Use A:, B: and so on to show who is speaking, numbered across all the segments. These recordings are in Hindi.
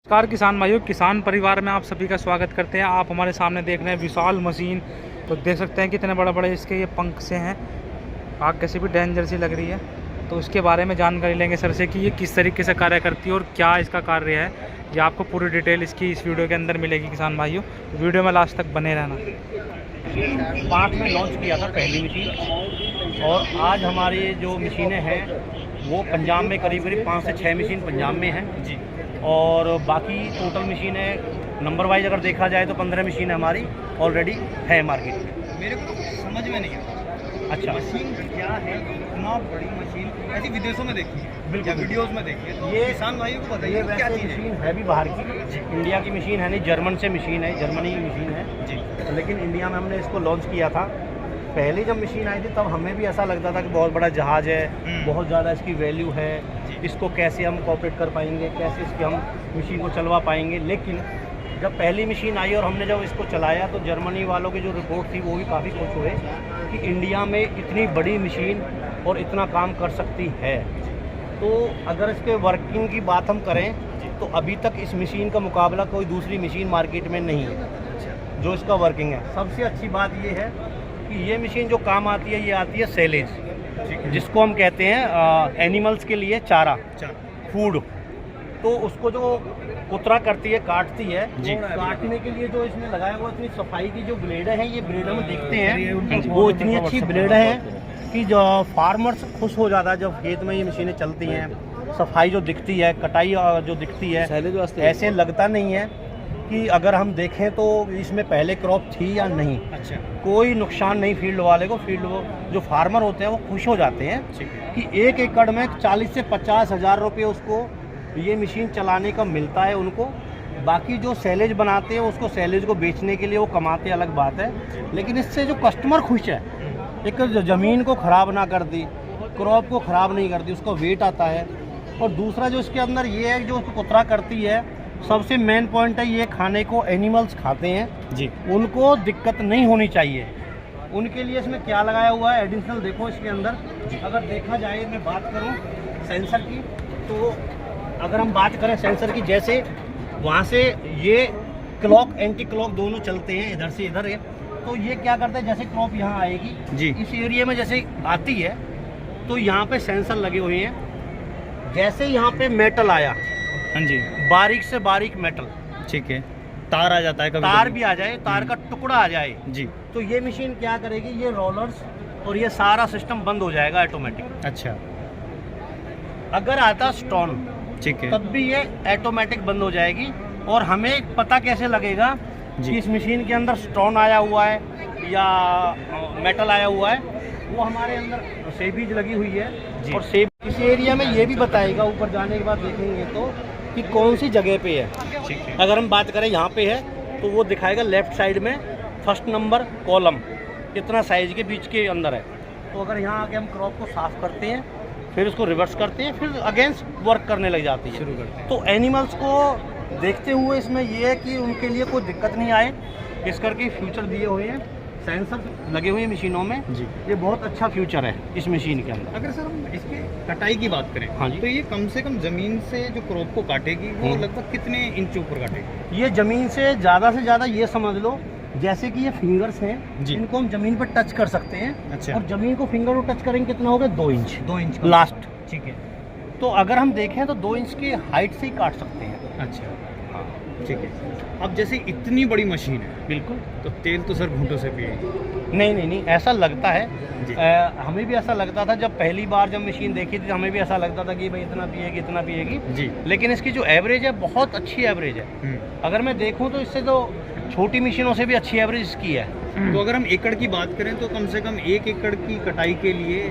A: नमस्कार किसान भाइयों, किसान परिवार में आप सभी का स्वागत करते हैं। आप हमारे सामने देख रहे हैं विशाल मशीन। तो देख सकते हैं कितने बड़े बड़े इसके ये पंख से हैं। आग कैसे भी डेंजर सी लग रही है। तो इसके बारे में जानकारी लेंगे सर से कि ये किस तरीके से कार्य करती है और क्या इसका कार्य है। ये आपको पूरी डिटेल इसकी इस वीडियो के अंदर मिलेगी किसान भाइयों। वीडियो में लास्ट तक बने रहना।
B: 5 में लॉन्च किया था पहली मशीन, और आज हमारी जो मशीनें हैं वो पंजाब में करीब 5 से 6 मशीन पंजाब में हैं जी। और बाकी टोटल मशीनें नंबर वाइज अगर देखा जाए तो 15 मशीनें हमारी ऑलरेडी है मार्केट में।
C: मेरे को तो समझ में नहीं आता
B: अच्छा,
C: मशीन क्या है, इतना बड़ी मशीन ऐसी विदेशों में देखी है,
B: बिल्कुल
C: वीडियोस में देखी है। तो
B: ये
C: किसान भाइयों को बताइए
B: ये
C: क्या
B: वैसे
C: चीज़ है
B: मशीन है भी बाहर की, इंडिया की मशीन है नहीं, जर्मन से मशीन है, जर्मनी की मशीन है
C: जी।
B: लेकिन इंडिया में हमने इसको लॉन्च किया था। पहले जब मशीन आई थी तब हमें भी ऐसा लगता था कि बहुत बड़ा जहाज़ है, बहुत ज़्यादा इसकी वैल्यू है, इसको कैसे हम कॉपरेट कर पाएंगे, कैसे इसके हम मशीन को चलवा पाएंगे। लेकिन जब पहली मशीन आई और हमने जब इसको चलाया तो जर्मनी वालों की जो रिपोर्ट थी वो भी काफ़ी खुश हुए कि इंडिया में इतनी बड़ी मशीन और इतना काम कर सकती है। तो अगर इसके वर्किंग की बात हम करें तो अभी तक इस मशीन का मुकाबला कोई दूसरी मशीन मार्केट में नहीं है जो इसका वर्किंग है। सबसे अच्छी बात ये है कि ये मशीन जो काम आती है ये आती है सैलेज, जिसको हम कहते हैं एनिमल्स के लिए चारा, फूड। तो उसको जो कुतरा करती है, काटती है जी। काटने के लिए जो इसमें लगाया हुआ इतनी सफाई की जो ब्लेड हैं, ये ब्लेड हम देखते हैं वो इतनी अच्छी ब्लेड हैं कि जो फार्मर्स खुश हो जाता है जब खेत में ये मशीनें चलती हैं। सफाई जो दिखती है, कटाई जो दिखती है, ऐसे लगता नहीं है कि अगर हम देखें तो इसमें पहले क्रॉप थी या नहीं।
C: अच्छा,
B: कोई नुकसान नहीं फील्ड वाले को। फील्ड जो फार्मर होते हैं वो खुश हो जाते हैं कि 1 एकड़ में 40 से 50 हज़ार रुपये उसको ये मशीन चलाने का मिलता है उनको। बाकी जो सैलेज बनाते हैं उसको सैलेज को बेचने के लिए वो कमाते, अलग बात है। लेकिन इससे जो कस्टमर खुश है, एक ज़मीन को ख़राब ना कर दी, क्रॉप को ख़राब नहीं करती, उसका वेट आता है। और दूसरा जो इसके अंदर ये है जो उसको कुतरा करती है, सबसे मेन पॉइंट है ये खाने को एनिमल्स खाते हैं जी, उनको दिक्कत नहीं होनी चाहिए। उनके लिए इसमें क्या लगाया हुआ है एडिशनल, देखो इसके अंदर अगर देखा जाए, मैं बात करूं सेंसर की, तो अगर हम बात करें सेंसर की, जैसे वहाँ से ये क्लॉक एंटी क्लॉक दोनों चलते हैं, इधर से इधर है। तो ये क्या करता है, जैसे क्रॉप यहाँ आएगी जी, इस एरिया में जैसे आती है तो यहाँ पे सेंसर लगे हुए हैं। जैसे यहाँ पे मेटल आया,
C: हाँ जी,
B: बारीक से बारीक मेटल,
C: ठीक है, तार आ जाता है, कभी
B: तार भी आ जाए, तार का टुकड़ा आ जाए
C: जी,
B: तो ये मशीन क्या करेगी, ये रोलर्स और ये सारा सिस्टम बंद हो जाएगा ऑटोमेटिक।
C: अच्छा,
B: अगर आता स्टोन,
C: ठीक है,
B: तब भी ये ऑटोमेटिक बंद हो जाएगी। और हमें पता कैसे लगेगा कि इस मशीन के अंदर स्टोन आया हुआ है या मेटल आया हुआ है, वो हमारे अंदर सेबीज लगी हुई है जी। और सेब इस एरिया में ये भी बताएगा, ऊपर जाने के बाद देखेंगे तो कि कौन सी जगह पे है।
C: ठीक है,
B: अगर हम बात करें यहाँ पे है तो वो दिखाएगा लेफ्ट साइड में फर्स्ट नंबर कॉलम कितना साइज के बीच के अंदर है। तो अगर यहाँ आके हम क्रॉप को साफ करते हैं, फिर उसको रिवर्स करते हैं, फिर अगेंस्ट वर्क करने लग जाती है,
C: शुरू करते हैं।
B: तो एनिमल्स को देखते हुए इसमें ये है कि उनके लिए कोई दिक्कत नहीं आए, इस करके फ्यूचर दिए हुए हैं, सेंसर लगे हुए हैं मशीनों में
C: जी।
B: ये बहुत अच्छा फ्यूचर है इस मशीन के अंदर।
C: अगर सर हम इसके कटाई की बात करें,
B: हाँ जी।
C: तो ये कम से कम जमीन से जो क्रॉप को काटेगी वो लगभग कितने इंच ऊपर काटेगी?
B: ये ज़मीन से ज़्यादा ये समझ लो जैसे कि ये फिंगर्स हैं
C: जी।
B: इनको हम ज़मीन पर टच कर सकते हैं।
C: अच्छा।
B: और ज़मीन को फिंगर को टच करेंगे कितना होगा, 2 इंच,
C: 2 इंच
B: लास्ट।
C: ठीक है,
B: तो अगर हम देखें तो 2 इंच की हाइट से ही काट सकते हैं।
C: अच्छा, हाँ, ठीक है। अब जैसे इतनी बड़ी मशीन है,
B: बिल्कुल।
C: तो तेल तो सर घूंटों से पिएगी।
B: नहीं, ऐसा लगता है
C: जी।
B: हमें भी ऐसा लगता था जब पहली बार जब मशीन देखी थी, हमें भी ऐसा लगता था कि भाई इतना पिएगी
C: जी।
B: लेकिन इसकी जो एवरेज है बहुत अच्छी एवरेज है। अगर मैं देखूं तो इससे तो छोटी मशीनों से भी अच्छी एवरेज इसकी है।
C: तो अगर हम एकड़ की बात करें तो कम से कम 1 एकड़ की कटाई के लिए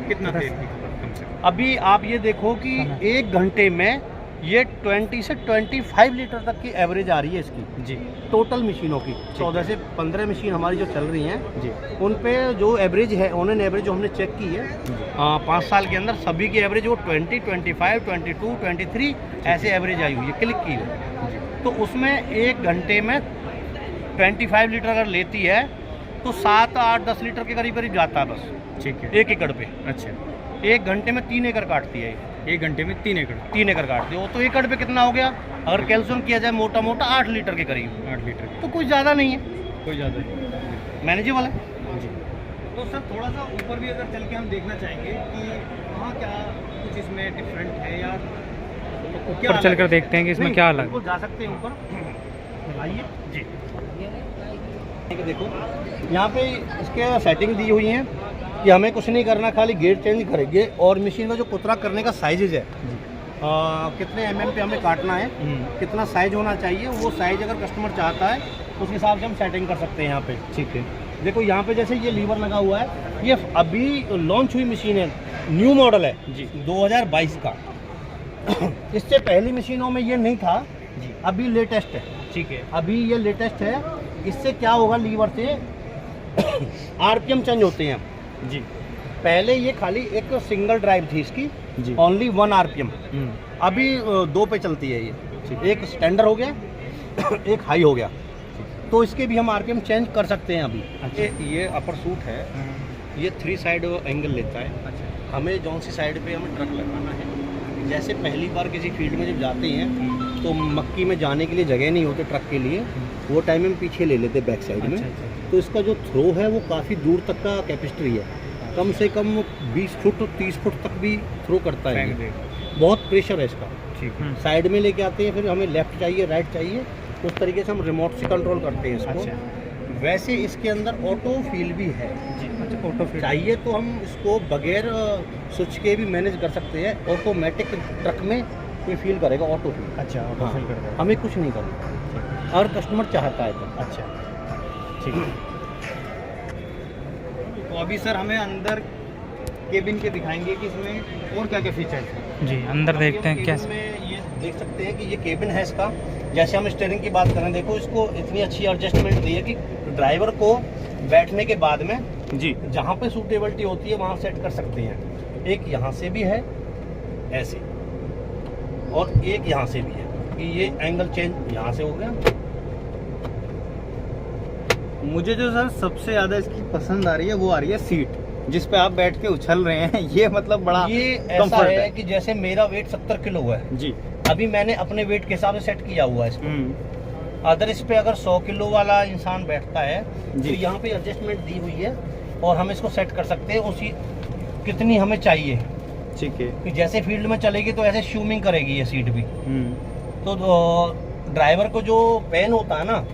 C: कितना तेल की खपत कम से कम?
B: अभी आप ये देखो कि 1 घंटे में ये 20 से 25 लीटर तक की एवरेज आ रही है इसकी
C: जी,
B: टोटल मशीनों की। 14 से 15 मशीन हमारी जो चल रही हैं
C: जी,
B: उन पे जो एवरेज है, ऑन एन एवरेज जो हमने चेक की है 5 साल के अंदर, सभी की एवरेज वो 20, 25, 22, 23 ऐसे एवरेज आई हुई है, क्लिक की है। तो उसमें 1 घंटे में 25 लीटर अगर लेती है तो 7, 8, 10 लीटर के करीब जाता है बस,
C: ठीक है,
B: 1 एकड़ पे।
C: अच्छा,
B: 1 घंटे में 3 एकड़ काटती है ये।
C: 1 घंटे में 3 एकड़
B: 3 एकड़ काटते हो तो एकड़ पे कितना हो गया? अगर कैल्शियम किया जाए मोटा मोटा 8 लीटर के करीब,
C: 8 लीटर
B: तो कुछ ज़्यादा नहीं है,
C: कोई ज़्यादा नहीं।
B: मैनेजेबल है।
C: जी। तो सर थोड़ा सा ऊपर भी अगर चल के हम देखना चाहेंगे कि वहाँ क्या कुछ इसमें डिफरेंट है या तो क्या
A: ऊपर चल कर देखते हैं कि इसमें
B: नहीं,
A: क्या अलग
B: बिल्कुल जा सकते हैं ऊपर, आइए
C: जी।
B: देखो यहाँ पे इसके सेटिंग दी हुई है कि हमें कुछ नहीं करना, खाली गेट चेंज करेंगे और मशीन का जो कुतरा करने का साइजेज है, कितने mm पे हमें काटना है, कितना साइज होना चाहिए, वो साइज अगर कस्टमर चाहता है उस हिसाब से हम सेटिंग कर सकते हैं यहाँ पे।
C: ठीक है।
B: देखो यहाँ पे जैसे ये लीवर लगा हुआ है, ये अभी लॉन्च हुई मशीन है, न्यू मॉडल है
C: जी।
B: 2022 का। इससे पहली मशीनों में ये नहीं था
C: जी।
B: अभी लेटेस्ट है।
C: ठीक है।
B: अभी ये लेटेस्ट है। इससे क्या होगा, लीवर से आरपीएम चेंज होते हैं
C: जी।
B: पहले ये खाली एक सिंगल ड्राइव थी इसकी,
C: जी।
B: Only 1 RPM. अभी 2 पे चलती है ये, एक स्टैंडर्ड हो गया एक हाई हो गया, तो इसके भी हम आरपीएम चेंज कर सकते हैं अभी।
C: अच्छा।
B: ये अपर सूट है, ये 3 साइड एंगल लेता है।
C: अच्छा।
B: हमें जौन सी साइड पे हमें ट्रक लगाना है, जैसे पहली बार किसी फील्ड में जब जाते हैं तो मक्की में जाने के लिए जगह नहीं होती ट्रक के लिए, वो टाइम हम पीछे ले लेते बैक साइड में।
C: अच्छा।
B: तो इसका जो थ्रो है वो काफ़ी दूर तक का कैपेसिटी है, कम से कम 20 फुट 30 फुट तक भी थ्रो करता है ये। बहुत प्रेशर है इसका।
C: ठीक है।
B: साइड में लेके आते हैं, फिर हमें लेफ्ट चाहिए राइट चाहिए, उस तरीके से हम रिमोट से कंट्रोल करते हैं इसको।
C: अच्छा।
B: वैसे इसके अंदर ऑटो फील भी है
C: जी। अच्छा, ऑटो फीड
B: चाहिए तो हम इसको बगैर स्विच के भी मैनेज कर सकते हैं। ऑटोमेटिक ट्रक में ये फील करेगा, ऑटो फील।
C: अच्छा, ऑटो
B: हाँ,
C: फील कर देगा।
B: हमें कुछ नहीं करना और कस्टमर चाहता है तो।
C: अच्छा, ठीक है। तो अभी सर हमें अंदर केबिन के दिखाएंगे कि इसमें और क्या क्या फीचर्स हैं।
A: जी, अंदर देखते हैं
B: केबिन
A: कैसे।
B: में ये देख सकते हैं कि ये केबिन है इसका। जैसे हम स्टीयरिंग की बात करें, देखो इसको इतनी अच्छी एडजस्टमेंट दी है कि ड्राइवर को बैठने के बाद में
C: जी।
B: जहाँ पे सूटेबिलिटी होती है वहाँ सेट कर सकते हैं। एक यहाँ से भी है ऐसे, और एक यहाँ से भी है कि ये एंगल चेंज यहाँ से हो गया।
C: मुझे जो सर सबसे ज़्यादा इसकी पसंद आ रही है वो आ रही है सीट, जिस पे आप बैठ के उछल रहे हैं। ये मतलब बड़ा
B: ये ऐसा
C: comfort
B: है कि जैसे मेरा वेट 70 किलो है
C: जी।
B: अभी, मैंने अपने वेट के हिसाब से सेट किया हुआ है इसको। अदर इस पे अगर 100 किलो वाला इंसान बैठता है तो
C: जी।
B: यहाँ पे एडजस्टमेंट दी हुई है और हम इसको सेट कर सकते हैं उसी कितनी हमें चाहिए।
C: ठीक है।
B: कि जैसे फील्ड में चलेगी तो ऐसे शूमिंग करेगी ये सीट भी। तो ड्राइवर को जो पेन होता है ना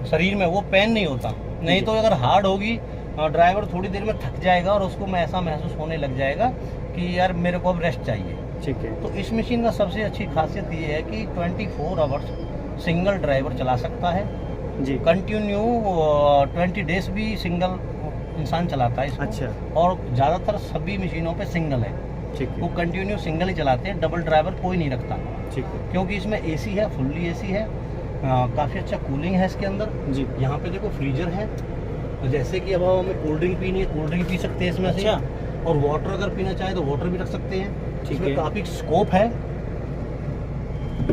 B: शरीर में, वो पेन नहीं होता। नहीं तो अगर हार्ड होगी, ड्राइवर थोड़ी देर में थक जाएगा और उसको ऐसा महसूस होने लग जाएगा कि यार मेरे को अब रेस्ट चाहिए।
C: ठीक है।
B: तो इस मशीन का सबसे अच्छी खासियत ये है कि 24 आवर्स सिंगल ड्राइवर चला सकता है
C: जी।
B: कंटिन्यू। 20 डेज भी सिंगल इंसान चलाता है इसको।
C: अच्छा।
B: और ज़्यादातर सभी मशीनों पे सिंगल है,
C: ठीक
B: वो
C: है।
B: कंटिन्यू सिंगल ही चलाते हैं, डबल ड्राइवर कोई नहीं रखता।
C: ठीक है।
B: क्योंकि इसमें एसी है, फुल्ली एसी है, काफ़ी अच्छा कूलिंग है इसके अंदर।
C: जी।
B: यहाँ पे देखो फ्रीजर है, तो जैसे कि अब हमें कोल्ड ड्रिंक पीनी है, कोल्ड ड्रिंक पी सकते हैं इसमें से।
C: अच्छा।
B: और वाटर अगर पीना चाहे तो वाटर भी रख सकते हैं।
C: ठीक
B: इसमें
C: है।
B: काफ़ी स्कोप है,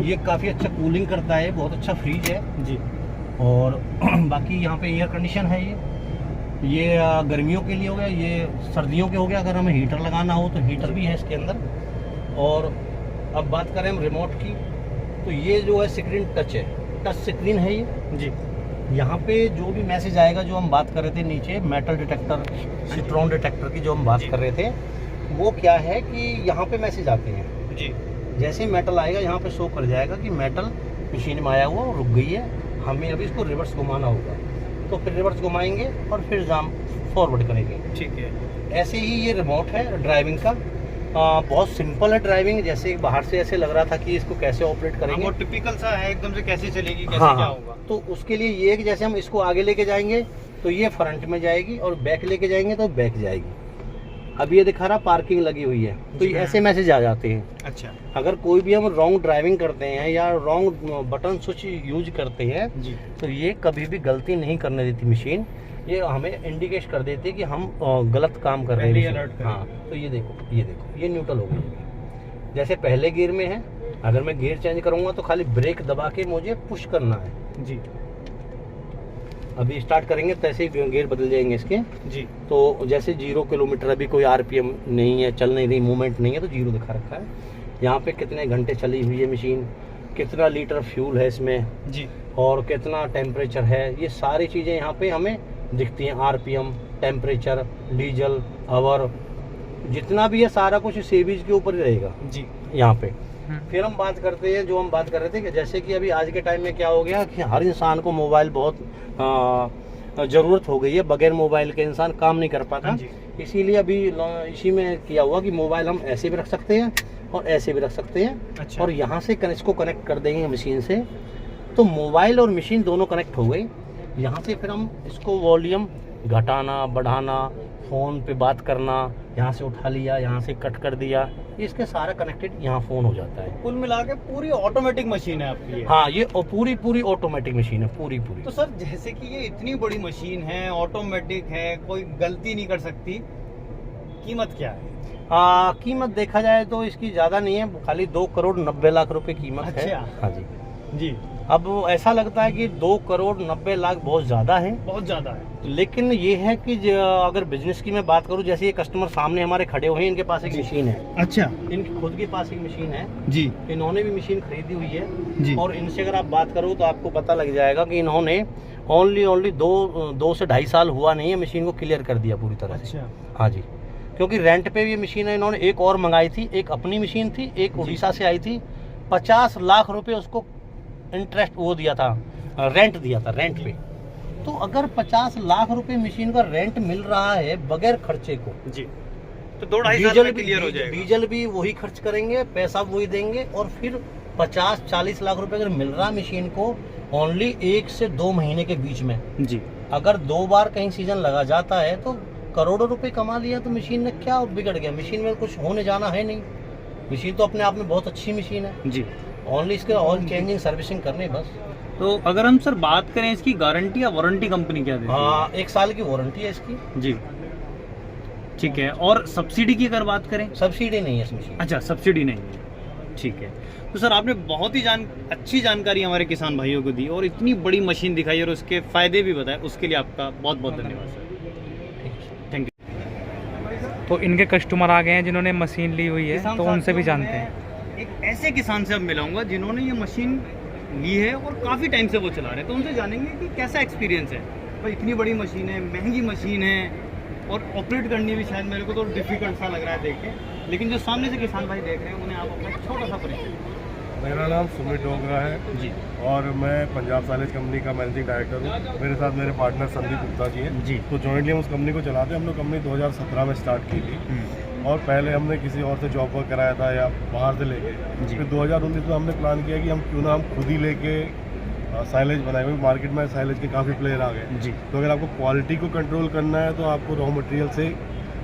B: ये काफ़ी अच्छा कूलिंग करता है, बहुत अच्छा फ्रीज है
C: जी।
B: और बाकी यहाँ पे एयर कंडीशन है। ये गर्मियों के लिए हो गया, ये सर्दियों के हो गया। अगर हमें हीटर लगाना हो तो हीटर भी है इसके अंदर। और अब बात करें हम रिमोट की, तो ये जो है स्क्रीन टच है, टच स्क्रीन है ये
C: जी।
B: यहाँ पे जो भी मैसेज आएगा, जो हम बात कर रहे थे नीचे मेटल डिटेक्टर, सिट्रॉन डिटेक्टर की जो हम बात कर रहे थे, वो क्या है कि यहाँ पे मैसेज आते हैं।
C: जी।
B: जैसे ही मेटल आएगा यहाँ पे शो कर जाएगा कि मेटल मशीन में आया हुआ और रुक गई है, हमें अभी इसको रिवर्स घुमाना होगा। तो फिर रिवर्स घुमाएंगे और फिर जाम फॉरवर्ड करेंगे।
C: ठीक है।
B: ऐसे ही ये रिमोट है ड्राइविंग का। बहुत सिंपल है ड्राइविंग, जैसे बाहर से ऐसे लग रहा था कि इसको कैसे ऑपरेट करेंगे।
C: वो टिपिकल सा है एकदम से, कैसे चलेगी, कैसे
B: हाँ,
C: क्या होगा।
B: तो उसके लिए ये है कि जैसे हम इसको आगे लेके जाएंगे तो ये फ्रंट में जाएगी और बैक लेके जाएंगे तो बैक जाएगी। अब ये दिखा रहा पार्किंग लगी हुई है, तो ये ऐसे मैसेज आ जाते हैं।
C: अच्छा।
B: अगर कोई भी हम रॉन्ग ड्राइविंग करते हैं या रॉन्ग बटन स्विच यूज करते हैं
C: जी।
B: तो ये कभी भी गलती नहीं करने देती मशीन, ये हमें इंडिकेट कर देती है कि हम गलत काम कर रहे
C: पहले
B: हैं।
C: अलर्ट करें।
B: हाँ, तो ये देखो ये न्यूट्रल हो गई। जैसे पहले गियर में है, अगर मैं गियर चेंज करूंगा तो खाली ब्रेक दबा के मुझे पुश करना है।
C: जी।
B: अभी स्टार्ट करेंगे तैसे ही गियर बदल जाएंगे इसके।
C: जी।
B: तो जैसे 0 किलोमीटर, अभी कोई आरपीएम नहीं है, चल नहीं रही, मूवमेंट नहीं है, तो 0 दिखा रखा है। यहाँ पे कितने घंटे चली हुई है मशीन, कितना लीटर फ्यूल है इसमें
C: जी
B: और कितना टेम्परेचर है, ये सारी चीज़ें यहाँ पे हमें दिखती हैं। आरपीएम, टेम्परेचर, डीजल, आवर, जितना भी है सारा कुछ सीबीज के ऊपर ही रहेगा
C: जी।
B: यहाँ पे। फिर हम बात करते हैं, जो हम बात कर रहे थे कि जैसे कि अभी आज के टाइम में क्या हो गया कि हर इंसान को मोबाइल बहुत ज़रूरत हो गई है, बगैर मोबाइल के इंसान काम नहीं कर पाता। इसीलिए अभी इसी में किया हुआ कि मोबाइल हम ऐसे भी रख सकते हैं और ऐसे भी रख सकते हैं।
C: अच्छा।
B: और यहाँ से इसको कनेक्ट कर देंगे मशीन से, तो मोबाइल और मशीन दोनों कनेक्ट हो गई। यहाँ से फिर हम इसको वॉल्यूम घटाना बढ़ाना, फ़ोन पे बात करना, यहाँ से उठा लिया, यहाँ से कट कर दिया, इसके सारा कनेक्टेड यहाँ फ़ोन हो जाता है।
C: कुल मिला के पूरी ऑटोमेटिक मशीन है आपकी ये।
B: हाँ, ये पूरी ऑटोमेटिक मशीन है, पूरी।
C: तो सर जैसे कि ये इतनी बड़ी मशीन है, ऑटोमेटिक है, कोई गलती नहीं कर सकती, कीमत क्या है?
B: कीमत देखा जाए तो इसकी ज़्यादा नहीं है, खाली 2,90,00,000 रुपए कीमत है।
C: अच्छा।
B: हाँ जी।
C: जी।
B: अब ऐसा लगता है कि 2,90,00,000 बहुत ज़्यादा है,
C: बहुत ज़्यादा है।
B: लेकिन ये है कि अगर बिजनेस की मैं बात करूं, जैसे ये कस्टमर सामने हमारे खड़े हुए हैं, इनके पास एक मशीन है।
C: अच्छा।
B: इनकी खुद के पास एक मशीन है
C: जी।
B: इन्होंने भी मशीन खरीदी हुई है
C: जी।
B: और इनसे अगर आप बात करो तो आपको पता लग जाएगा कि इन्होंने ओनली 2 से 2.5 साल हुआ नहीं है, मशीन को क्लियर कर दिया पूरी तरह से।
C: अच्छा।
B: हाँ जी, क्योंकि रेंट पे भी ये मशीन है। इन्होंने एक और मंगाई थी, एक अपनी मशीन थी, एक उड़ीसा से आई थी। 50 लाख रुपए उसको इंटरेस्ट वो दिया था, रेंट दिया था, रेंट पे। तो अगर 50 लाख रुपए मशीन का रेंट मिल रहा है बगैर खर्चे को,
C: जी, तो 2-2.5 साल में क्लियर हो जाएगा।
B: डीजल भी वही खर्च करेंगे, पैसा वही देंगे, और फिर 50-40 लाख रुपए अगर मिल रहा है मशीन को ओनली 1 से 2 महीने के बीच में,
C: जी,
B: अगर 2 बार कहीं सीजन लगा जाता है तो करोड़ों रुपए कमा लिया। तो मशीन ने क्या बिगड़ गया? मशीन में कुछ होने जाना है नहीं, मशीन तो अपने आप में बहुत अच्छी मशीन है
C: जी।
B: ओनली इसके ऑयल चेंजिंग सर्विसिंग करने बस।
C: तो अगर हम सर बात करें इसकी गारंटी या वारंटी कंपनी क्या देती है?
B: 1 साल की वारंटी है इसकी।
C: जी, ठीक है। और सब्सिडी की अगर बात करें?
B: सब्सिडी नहीं है इस मशीन।
C: अच्छा, सब्सिडी नहीं है, ठीक है। तो सर आपने बहुत ही अच्छी जानकारी हमारे किसान भाइयों को दी और इतनी बड़ी मशीन दिखाई और उसके फायदे भी बताए, उसके लिए आपका बहुत बहुत धन्यवाद सर। Thank you.
A: तो इनके कस्टमर आ गए हैं जिन्होंने मशीन ली हुई है, तो उनसे भी जानते हैं।
C: एक ऐसे किसान से अब मिलाऊंगा जिन्होंने ये मशीन ली है और काफ़ी टाइम से वो चला रहे हैं, तो उनसे जानेंगे कि कैसा एक्सपीरियंस है। भाई इतनी बड़ी मशीन है, महंगी मशीन है और ऑपरेट करनी भी शायद मेरे को तो डिफिकल्ट सा लग रहा है देख के, लेकिन जो सामने से किसान भाई देख रहे हैं उन्हें आप अपना छोटा सा परिचय।
D: मेरा नाम सुमित डोगरा है
C: जी,
D: और मैं पंजाब साइलेज कंपनी का मैनेजिंग डायरेक्टर हूँ। मेरे साथ मेरे पार्टनर संदीप गुप्ता जी हैं।
C: जी।
D: तो जॉइंटली हम उस कंपनी को चलाते हैं। हम लोग कंपनी 2017 में स्टार्ट की थी और पहले हमने किसी और से जॉब वर्क कराया था या बाहर से लेके। फिर 2019 में हमने प्लान किया कि हम क्यों ना हम खुद ही लेके साइलेज बनाए, क्योंकि मार्केट में साइलेज के काफ़ी प्लेयर आ गए।
C: जी।
D: तो अगर आपको क्वालिटी को कंट्रोल करना है तो आपको रॉ मटेरियल से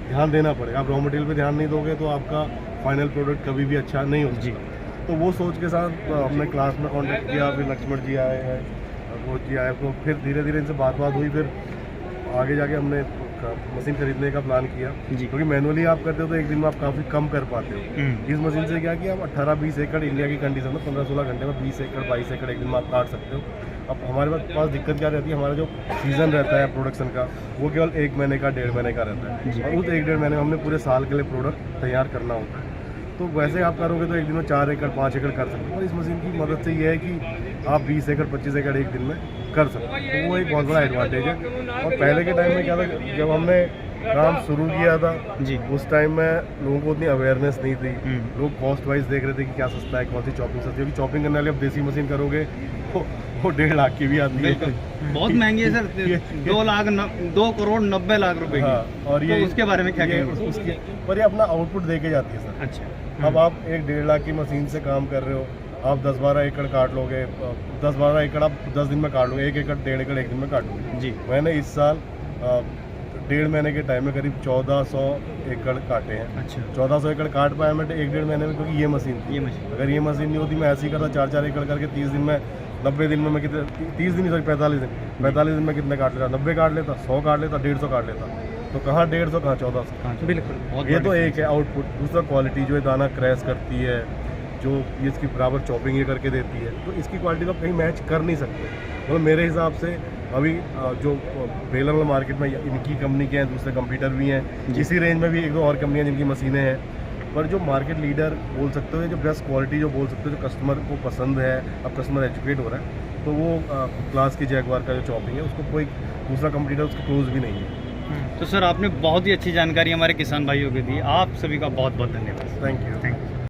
D: ध्यान देना पड़ेगा। आप रॉ मटेरियल पे ध्यान नहीं दोगे तो आपका फाइनल प्रोडक्ट कभी भी अच्छा नहीं होगा।
C: जी।
D: तो वो सोच के साथ हमने क्लास में कांटेक्ट किया, फिर लक्ष्मण जी आए हैं, कोच जी आए, तो फिर धीरे धीरे इनसे बात हुई। फिर आगे जाके हमने मशीन खरीदने का प्लान किया, क्योंकि मैनुअली आप करते हो तो एक दिन में आप काफ़ी कम कर पाते हो। इस मशीन से क्या कि आप 18-20 एकड़ इंडिया की कंडीशन में 15-16 घंटे में 20 एकड़ 22 एकड़ एक दिन में आप काट सकते हो। अब हमारे पास दिक्कत क्या रहती है, हमारा जो सीज़न रहता है प्रोडक्शन का वो केवल 1 महीने का 1.5 महीने का रहता है, और उस 1-1.5 महीने में हमने पूरे साल के लिए प्रोडक्ट तैयार करना होता है। तो वैसे आप करोगे तो एक दिन में 4 एकड़ 5 एकड़ कर सकते हो, और इस मशीन की मदद से ये है कि आप 20 एकड़ 25 एकड़ एक दिन में कर सकते हो। तो वो एक बहुत बड़ा एडवांटेज है। और पहले के टाइम में क्या था, जब हमने काम शुरू किया था
C: जी,
D: उस टाइम में लोगों को उतनी अवेयरनेस नहीं थी। लोग कॉस्ट वाइज देख रहे थे कि क्या सस्ता है, कौन सी चॉपिंग सस्ती है। चॉपिंग करने वाले अब देसी मशीन करोगे वो 1.5 लाख की भी आती है।
C: बहुत महंगी है सर, 2,90,00,000 रुपए की।
D: हाँ, और ये
C: तो उसके बारे में क्या कहेंगे?
D: उसके पर ये अपना आउटपुट दे के जाती है सर।
C: अच्छा।
D: अब आप 1-1.5 लाख की मशीन से काम कर रहे हो, आप 10-12 एकड़ काट लोगे, 10-12 एकड़ आप 10 दिन में काट लोगे, 1 एकड़ 1.5 एकड़ एक दिन में काट लोगे।
C: जी।
D: मैंने इस साल 1.5 महीने के टाइम में करीब 1400 एकड़ काटे हैं।
C: अच्छा।
D: 1400 एकड़ काट पाया मैं 1-1.5 महीने में, क्योंकि ये मशीन थी। अगर ये मशीन नहीं होती मैं ऐसे ही करता 4-4 एकड़ करके 30 दिन में 90 दिन में मैं कितने 30 दिन सॉरी 45 दिन में कितने काट लेता, 90 काट लेता, 100 काट लेता, 150 काट लेता। तो कहाँ 150 कहाँ 1400।
A: बिल्कुल,
D: ये तो एक है आउटपुट। दूसरा क्वालिटी जो है दाना क्रैश करती है, जो ये इसकी बराबर चॉपिंग ये करके देती है, तो इसकी क्वालिटी तो कहीं मैच कर नहीं सकते। मतलब मेरे हिसाब से अभी जो बेलर मार्केट में इनकी कंपनी के हैं, दूसरे कंपीटर भी हैं, इसी रेंज में भी 1-2 और कंपनियां जिनकी मशीनें हैं, पर जो मार्केट लीडर बोल सकते हो, जो बेस्ट क्वालिटी जो बोल सकते हो, जो कस्टमर को पसंद है, अब कस्टमर एजुकेट हो रहा है, तो वो क्लास की जैगवार का जो चॉपिंग है उसको कोई दूसरा कंपटीटर उसको क्लोज भी नहीं है।
C: तो सर आपने बहुत ही अच्छी जानकारी हमारे किसान भाइयों को दी, आप सभी का बहुत बहुत धन्यवाद।
D: Thank you.